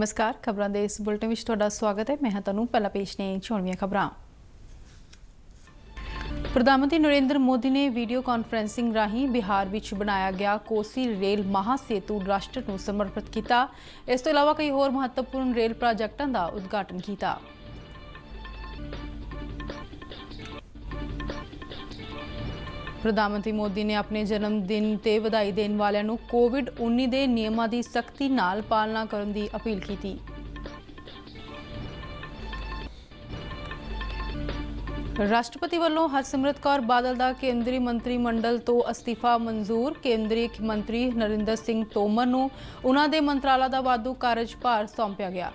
नमस्कार खबरों के इस बुलेटिन में तुहाडा स्वागत है। मैं तुहानूं पहला पेश ने चोणवीआं खबरां। प्रधानमंत्री नरेंद्र मोदी ने वीडियो कॉन्फ्रेंसिंग राही बिहार विच बनाया गया कोसी रेल महासेतु राष्ट्र नूं समर्पित किया। इस तों इलावा कई होर महत्वपूर्ण रेल प्रोजैक्टां दा उद्घाटन किया। प्रधानमंत्री मोदी ने अपने जन्मदिन ते बधाई देने वालियां नूं कोविड-19 के नियमां की सख्ती नाल पालना करने की अपील की। राष्ट्रपति वालों हरसिमरत कौर बादल का केंद्रीय मंत्रिमंडल तो अस्तीफा मंजूर। केंद्रीय मंत्री नरेंद्र सिंह तोमर नूं उन्हां दे मंत्रालय का वाधू कार्यभार सौंपया गया।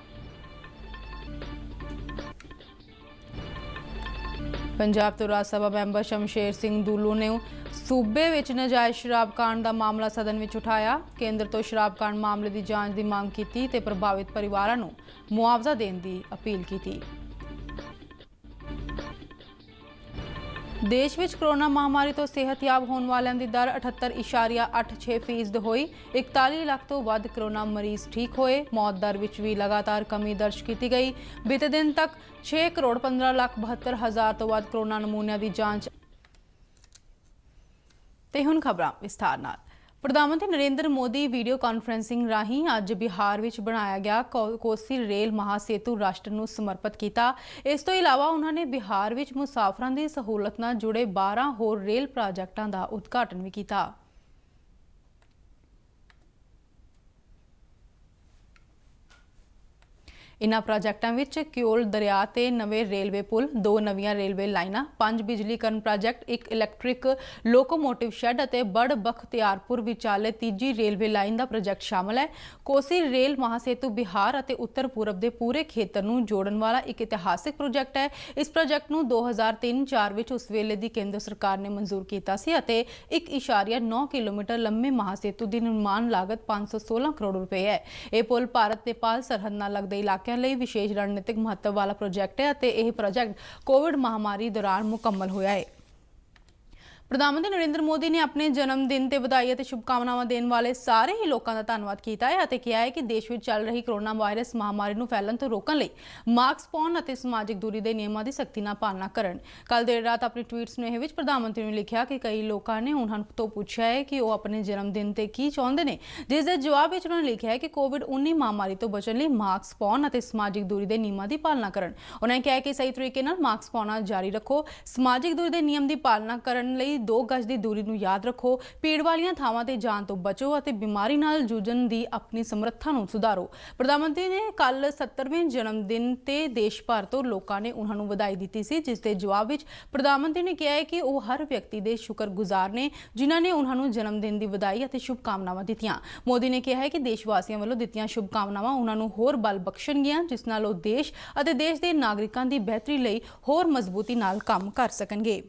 पंजाब तो राज सभा मैंबर शमशेर सिंह दुल्लू ने सूबे विच नाजायज़ शराब कांड का मामला सदन में उठाया। केंद्र तो शराब कांड मामले की जांच की मांग की ते प्रभावित परिवारों नूं मुआवजा देने की अपील की। देश विच कोरोना महामारी तो सेहतयाब होने वालों की दर 78.86% हुई। 41 लाख तो वध कोरोना मरीज ठीक होए। मौत दर विच भी लगातार कमी दर्ज की गई। बीते दिन तक 6,15,72,000 तो वध कोरोना नमूनों की जांच। ते हुण खबरां विस्तार नाल। प्रधानमंत्री नरेंद्र मोदी वीडियो कॉन्फ्रेंसिंग राही अज बिहार विच बनाया गया कोसी रेल महासेतु राष्ट्र नूं समर्पित किया। इस तों इलावा उन्होंने बिहार विच मुसाफरां दी सहूलत नाल जुड़े 12 होर रेल प्रोजैक्टां दा उद्घाटन भी किया। इन्हां प्रोजैक्टां विच क्योल दरिया ते नवे रेलवे पुल, 2 नवीं रेलवे लाइनां, 5 बिजलीकरण प्रोजैक्ट, 1 इलैक्ट्रिक लोकोमोटिव शैड और बड़ बख्तियारपुर विचाले तीजी रेलवे लाइन का प्रोजैक्ट शामिल है। कोसी रेल महासेतु बिहार और उत्तर पूरब के पूरे खेतर नूं जोड़न वाला एक इतिहासिक प्रोजैक्ट है। इस प्रोजैक्ट नूं 2003-4 विच उस वेले की केंद्र सरकार ने मंजूर किया सी अते 1.9 किलोमीटर लंबे महासेतु की निर्माण लागत 516 करोड़ रुपए है। यह पुल भारत नेपाल सरहद नाल लगदे इलाकिਆਂ ਲਈ विशेष रणनीतिक महत्व वाला प्रोजैक्ट है ਅਤੇ ਇਹ प्रोजैक्ट कोविड महामारी दौरान मुकम्मल होया है। प्रधानमंत्री नरेंद्र मोदी ने अपने जन्मदिन ते बधाई और शुभकामनावां देने वाले सारे ही लोगों का धन्यवाद किया है और कहा है कि देश में चल रही कोरोना वायरस महामारी नूं फैलन तो रोकने लई मास्क पाउण और समाजिक दूरी के नियमों की सख्ती नाल पालना करन। कल देर रात अपनी ट्वीट सुनेहे विच प्रधानमंत्री ने लिखा कि कई लोगों ने उन्हां तो पूछा है कि वह अपने जन्मदिन ते की चाहुंदे ने, जिस दे जवाब विच उन्होंने लिखा है कि कोविड-19 महामारी तो बचण लई मास्क पाउण और समाजिक दूरी के नियमों की पालना करन। उन्होंने कहा कि सही तरीके नाल मास्क पाउणा जारी रखो, समाजिक दूरी के नियम की पालना करन लई 2 गज की दूरी नूं याद रखो, भीड़ वालियां थावां ते जाण तो बचो और बीमारी नाल जूझण दी अपनी समर्था नूं सुधारो। प्रधानमंत्री ने कल 70वें जन्मदिन ते देश भर तो लोगों ने उन्हां नूं वधाई दी सी, जिस दे जवाब विच प्रधानमंत्री ने कहा है कि वह हर व्यक्ति के शुक्रगुजार ने जिन्हां ने उन्हां नूं जन्मदिन की वधाई और शुभकामनावां दित्तियां। मोदी ने कहा है कि देशवासियों वालों दित्तियां शुभकामनावां उन्हां नूं होर बल बख्शणगियां, जिस नाल ओह देश और देश के नागरिकों की बेहतरी लई होर मजबूती नाल काम कर सकणगे।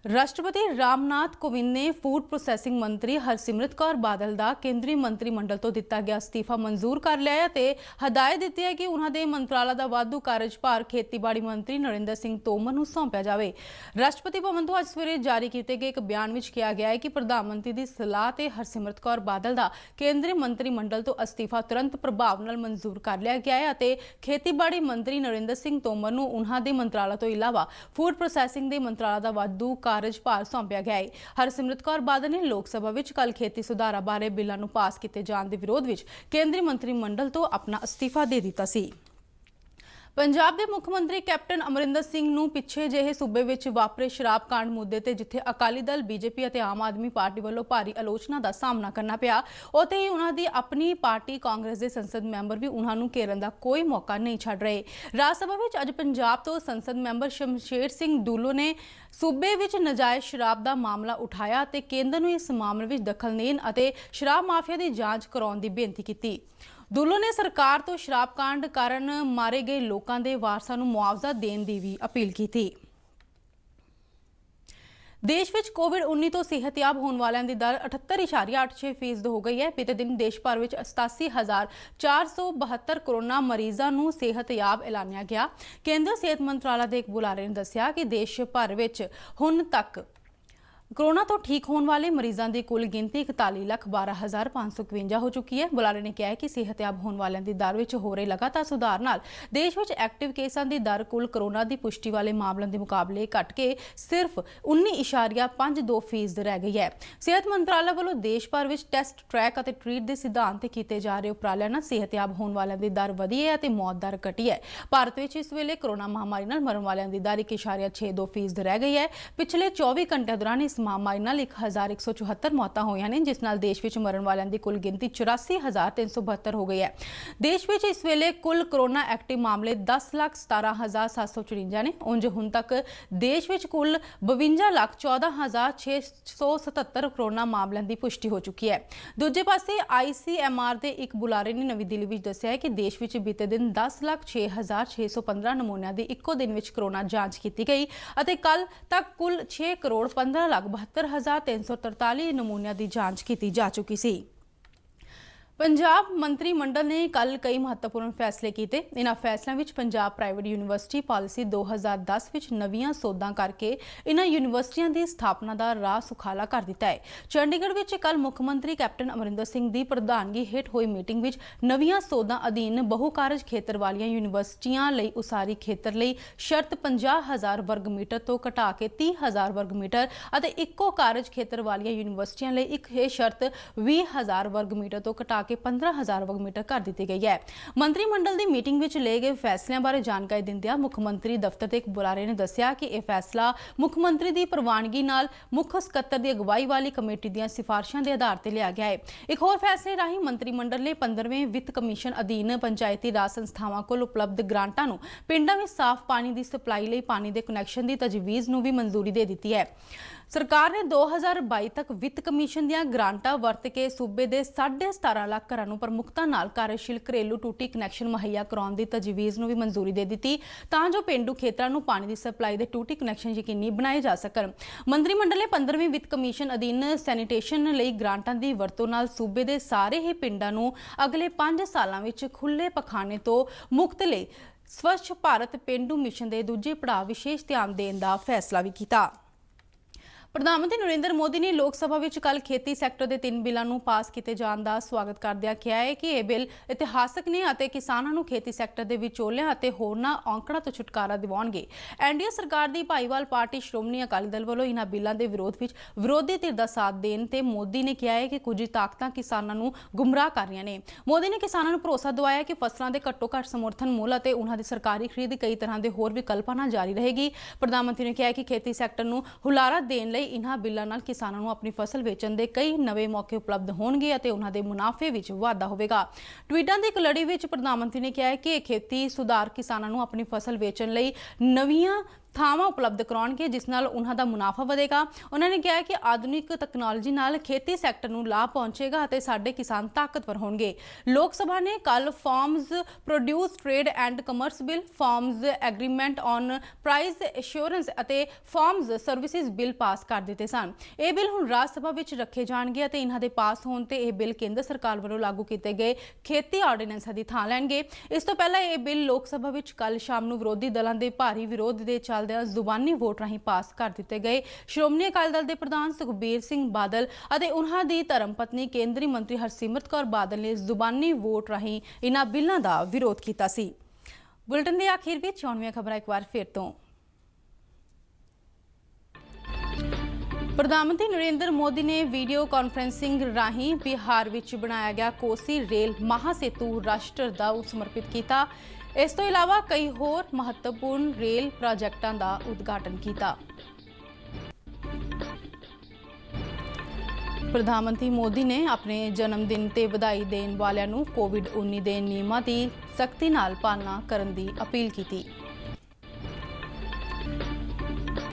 राष्ट्रपति रामनाथ कोविंद ने फूड प्रोसैसिंग मंत्री हरसिमरत कौर बादल का केंद्रीय मंत्रिमंडल तो दिता गया अस्तीफा मंजूर कर लिया है ते हदायत दी है कि उन्होंने मंत्रालय का वाधू कार्यभार खेतीबाड़ी मंत्री नरेंद्र सिंह तोमर नूं सौंपया जाए। राष्ट्रपति भवन तो अज सवेरे जारी किए गए एक बयान में कहा गया है कि प्रधानमंत्री की सलाह ते हरसिमरत कौर बादल का केंद्रीय मंत्रिमंडल तो अस्तीफा तुरंत प्रभाव नाल मंजूर कर लिया गया है और खेतीबाड़ी मंत्री नरेंद्र सिंह तोमर नूं उन्हां दे मंत्रालय तो इलावा फूड प्रोसैसिंग के मंत्रालय का वाधू कार्यभार सौंपया गया है। हरसिमरत कौर बादल ने लोक सभा विच कल खेती सुधारा बारे बिलां नूं पास किए जाने के विरोध विच केंद्रीय मंत्रिमंडल तो अपना अस्तीफा दे दिता सी। पंजाब के मुख्यमंत्री कैप्टन अमरिंदर सिंह नूं पिछे ਜਿਹੇ सूबे विच वापरे शराब कांड मुद्दे ते जिथे अकाली दल बीजेपी और आम आदमी पार्टी वालों भारी आलोचना का सामना करना पिया, उत्थे ही उन्हां दी अपनी पार्टी कांग्रेस के संसद मैंबर भी उन्हां नूं घेरन का कोई मौका नहीं छड्ड रहे। राज सभा विच अज पंजाब तो संसद मैंबर शमशेर सिंह दुल्लू ने सूबे विच नाजायज़ शराब का मामला उठाया ते केंद्र नूं इस मामले विच दखल देण अते शराब माफिया की जांच कराउण की बेनती की। दुल्लू ने सरकार तो शराब कांड कारण मारे गए लोगों के वारसां नूं मुआवजा देने की भी अपील की थी। देश में कोविड-19 तो सेहतयाब होने वालों की दर 78.86% हो गई है। बीते दिन देश भर में 87,472 कोरोना मरीजों को सेहतयाब ऐलानिया गया। केंद्रीय सेहत मंत्रालय के एक बुलारे ने दस्सिया कि देश भर में हुण तक कोरोना तो ठीक होने वाले मरीजों की कुल गिनती 41,12,551 हो चुकी है। बुलारे ने कहा है कि सेहतयाब होने वालों की दर में हो रहे लगातार सुधार नाल देश में एक्टिव केसां की दर कुल कोरोना की पुष्टि वाले मामलों के मुकाबले घट के सिर्फ 19.52% रह गई है। सेहत मंत्रालय वालों देश भर में टैसट ट्रैक और ट्रीट के सिद्धांत किए जा रहे उपरालिਆਂ ਨਾਲ सेहतयाब होने वालों की दर वधी है और मौत दर घटी है। भारत में इस वेले कोरोना महामारी नाल मरण वालों की दर 1.62% रह गई है। पिछले 24 घंटे दौरान इस महामारी नाल 1174 मौतां होईयां ने, जिस नाल देश विच मरण वालों की कुल गिनती 84,372 हो गई है। देश विच इस वेले कुल कोरोना एक्टिव मामले 10,17,754 ने। उंज हुण तक देश विच कुल 52,14,677 कोरोना मामलों की पुष्टि हो चुकी है। दूजे पासे ICMR के एक बुलारे ने नवी दिल्ली में दस्सिया है कि देश विच बीते दिन 10,06,615 नमूनों की इक्को दिन विच कोरोना जांच की गई और कल तक कुल 6,15,72,343 नमूनों की जांच की जा चुकी सी। पंजाब मंत्रिमंडल ने कल कई महत्वपूर्ण फैसले किए। इन्हां फैसलों में पंजाब प्राइवेट यूनिवर्सिटी पॉलिसी 2010 विच नवीं सोधां करके इन्हां यूनिवर्सिटियां की स्थापना का राह सुखाला कर दिता है। चंडीगढ़ में कल मुख्यमंत्री कैप्टन अमरिंदर सिंह की प्रधानगी हेठ हुई मीटिंग में नवीं सोधां अधीन बहुकारज खेतर वालियां यूनिवर्सिटियां लई उसारी खेतर लई शर्त 50,000 वर्ग मीटर तो घटा के 30,000 वर्ग मीटर और इक्को कारज खेतर वालियां यूनिवर्सिटियां लई एक शर्त 20,000 वर्ग मीटर तो घटा के 15,000 वर्ग मीटर कर दी गई है। मंत्रिमंडल की मीटिंग में ले गए फैसलों बारे जानकारी दिंदियां मुख्यमंत्री दफ्तर के एक बुलारे ने दस्सिया कि यह फैसला मुख्यमंत्री की प्रवानगी नाल मुख सकत्तर की अगवाई वाली कमेटी दी सिफारिशों के आधार पर लिया गया है। एक होर फैसले राही मंत्रिमंडल ने 15वें वित्त कमीशन अधीन पंचायती राज संस्थावां कोल उपलब्ध ग्रांटां नूं पिंडां में साफ पानी की सप्लाई लई पानी के कनैक्शन की तजवीज़ नूं भी मंजूरी दे दी है। सरकार ने 2022 तक वित्त कमीशन दियां ग्रांटां वरत के सूबे के 17.5 लाख घरां नूं प्रमुखता नाल कार्यशील घरेलू टूटी कनैक्शन मुहैया कराउण दी तजवीज़ नूं भी मंजूरी दे दी तां जो पेंडू खेतरां नूं पानी की सप्लाई के टूटी कनैक्शन यकीनी बनाए जा सकन। मंत्रिमंडल ने 15वें वित्त कमीशन अधीन सैनीटेशन लई ग्रांटां दी वरतों नाल सूबे के सारे ही पिंडां नूं अगले 5 सालां विच खुले पखाने तो मुक्त लई स्वच्छ भारत पेंडू मिशन के दूजे पड़ाव विशेष ध्यान देने का फैसला भी किया। प्रधानमंत्री नरेंद्र मोदी ने लोक सभा में कल खेती सैक्टर के 3 बिलों पास किए जाने का स्वागत करदਿਆਂ कहा है कि यह बिल इतिहासक ने और किसानों को खेती सैक्टर के विचोलियां और होरनां औंकड़ां तो छुटकारा दिवाउणगे। एनडीए सरकार की भाईवाल पार्टी श्रोमणी अकाली दल वालों इन्हां बिलों के विरोध में विरोधी धिर का साथ देने ते मोदी ने कहा है कि कुछ ताकतां किसानों को गुमराह कर रही ने। मोदी ने किसानों को भरोसा दिवाया कि फसलों के घट्टो घट्ट समर्थन मुल और उन्हां दी सरकारी खरीद कई तरह के होर विकल्पां नाल जारी रहेगी। प्रधानमंत्री ने कहा कि खेती सैक्टर को हुलारा देने लई इन्हां बिलों नाल किसानों को अपनी फसल वेचण के कई नवे मौके उपलब्ध होणगे और उन्हां दे मुनाफे विच वाधा होवेगा। ट्वीटां की एक लड़ी में प्रधानमंत्री ने कहा है कि खेती सुधार किसानों को अपनी फसल वेचण लई नवीं थावां उपलब्ध कराउणगे जिस नाल उन्हां दा मुनाफा वधेगा। उन्होंने कहा कि आधुनिक तकनोलॉजी नाल खेती सैक्टर नूं लाभ पहुंचेगा और साडे किसान ताकतवर होणगे। लोक सभा ने कल farms produce trade and commerce bill, farms agreement on price assurance और फार्म्स सर्विसिज बिल पास कर दिते सन। ये बिल हुण राज सभा विच रखे जाणगे और इन्हां दे पास होण ते यह बिल केंद्र सरकार वालों लागू किए गए खेती ऑर्डीनेंसां दी थां लैणगे। इस तों पहलां यह बिल लोक सभा विच कल शाम नूं विरोधी दलों के भारी विरोध के जुबानी वोट राही पास कर दिए गए। श्रोमणी अकाली दल के प्रधान सुखबीर सिंह बादल और उन्हां दी धर्मपत्नी केंद्रीय मंत्री हरसिमरत कौर बादल ने जुबानी वोट राही इन्हां बिलों का विरोध किया सी। बुलेटिन के आखिर में 94 खबरां एक बार फिर तो। प्रधानमंत्री नरेंद्र मोदी ने वीडियो कॉन्फ्रेंसिंग राही बिहार विच बनाया गया कोसी रेल महासेतु राष्ट्र दा समर्पित किया। इस तो इलावा कई होर महत्वपूर्ण रेल प्रोजेक्टां दा उद्घाटन किया। प्रधानमंत्री मोदी ने अपने जन्मदिन ते बधाई देने वालियां नूं कोविड-19 दे नियमां दी सख्ती नाल पालना करन दी अपील की।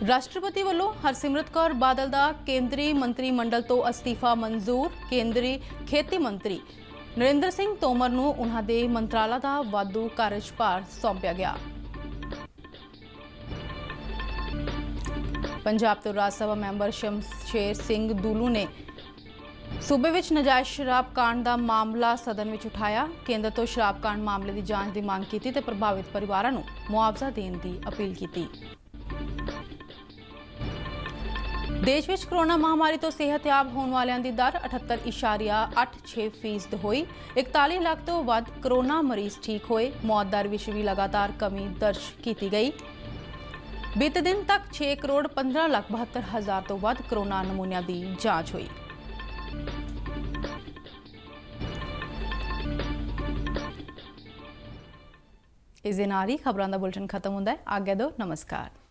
राष्ट्रपति वालों हरसिमरत कौर बादल का केंद्रीय मंत्रिमंडल तो अस्तीफा मंजूर। केंद्रीय खेती मंत्री नरेंद्र सिंह तोमर नूं उन्हां दे मंत्राला का वाधू कार्यभार सौंपिया गया। पंजाब तो राज सभा मैंबर शमशेर सिंह दुलू ने सूबे विच नजायज़ शराब कांड का मामला सदन में उठाया। केंद्र तो शराब कांड मामले की जांच की मांग की ते प्रभावित परिवारां नूं मुआवजा देने की अपील की। ਦੇਸ਼ ਵਿੱਚ ਕਰੋਨਾ ਮਹਾਮਾਰੀ ਤੋਂ ਸਿਹਤਯਾਬ ਹੋਣ ਵਾਲਿਆਂ ਦੀ ਦਰ 78.86% ਹੋਈ। 41 ਲੱਖ ਤੋਂ ਵੱਧ ਕਰੋਨਾ ਮਰੀਜ਼ ਠੀਕ ਹੋਏ। ਮੌਤ ਦਰ ਵਿੱਚ ਵੀ ਲਗਾਤਾਰ ਕਮੀ ਦਰਜ ਕੀਤੀ ਗਈ। ਬੀਤੇ ਦਿਨ ਤੱਕ 6 ਕਰੋੜ 15 ਲੱਖ 72 ਹਜ਼ਾਰ ਤੋਂ ਵੱਧ ਕਰੋਨਾ ਨਮੂਨਿਆਂ ਦੀ ਜਾਂਚ ਹੋਈ। ਇਸ ਦੇ ਨਾਲ ਹੀ ਖਬਰਾਂ ਦਾ ਬੁਲਟਨ ਖਤਮ ਹੁੰਦਾ ਹੈ। ਆਗਿਆ ਦਿਓ, ਨਮਸਕਾਰ।